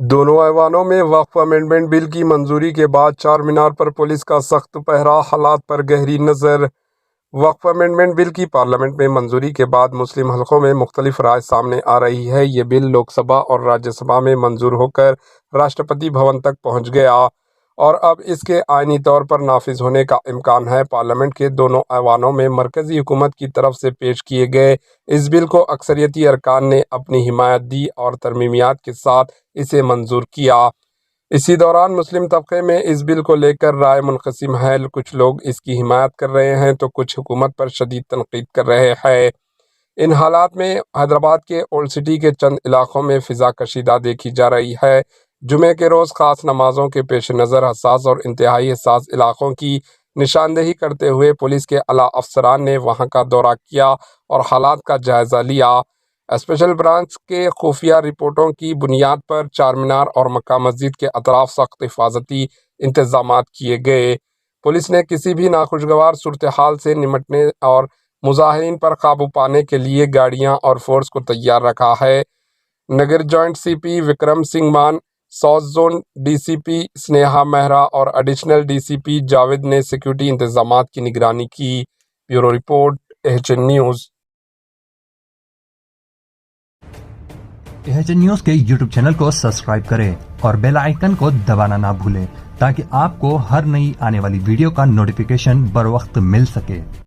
دونوں ایوانوں میں وقف امینڈمنٹ بل کی منظوری کے بعد چار مینار پر پولیس کا سخت پہرا، حالات پر گہری نظر۔ وقف امینڈمنٹ بل کی پارلیمنٹ میں منظوری کے بعد مسلم حلقوں میں مختلف رائے سامنے آ رہی ہے۔ یہ بل لوک سبھا اور راجیہ سبھا میں منظور ہو کر راشٹرپتی بھون تک پہنچ گیا اور اب اس کے آئینی طور پر نافذ ہونے کا امکان ہے۔ پارلیمنٹ کے دونوں ایوانوں میں مرکزی حکومت کی طرف سے پیش کیے گئے اس بل کو اکثریتی ارکان نے اپنی حمایت دی اور ترمیمات کے ساتھ اسے منظور کیا۔ اسی دوران مسلم طبقے میں اس بل کو لے کر رائے منقسم ہے۔ کچھ لوگ اس کی حمایت کر رہے ہیں تو کچھ حکومت پر شدید تنقید کر رہے ہیں۔ ان حالات میں حیدرآباد کے اولڈ سٹی کے چند علاقوں میں فضا کشیدہ دیکھی جا رہی ہے۔ جمعے کے روز خاص نمازوں کے پیش نظر حساس اور انتہائی حساس علاقوں کی نشاندہی کرتے ہوئے پولیس کے اعلیٰ افسران نے وہاں کا دورہ کیا اور حالات کا جائزہ لیا۔ اسپیشل برانچ کے خفیہ رپورٹوں کی بنیاد پر چار مینار اور مکہ مسجد کے اطراف سخت حفاظتی انتظامات کیے گئے۔ پولیس نے کسی بھی ناخوشگوار صورتحال سے نمٹنے اور مظاہرین پر قابو پانے کے لیے گاڑیاں اور فورس کو تیار رکھا ہے۔ نگر جوائنٹ سی پی وکرم سنگھ مان، ساؤتھ زون ڈی سی پی سنیہا مہرا اور ایڈیشنل ڈی سی پی جاوید نے سیکورٹی انتظامات کی نگرانی کی۔ Bureau report, AHN news. AHN news کے یوٹیوب چینل کو سبسکرائب کریں اور بیل آئیکن کو دبانا نہ بھولیں تاکہ آپ کو ہر نئی آنے والی ویڈیو کا نوٹیفیکیشن بر وقت مل سکے۔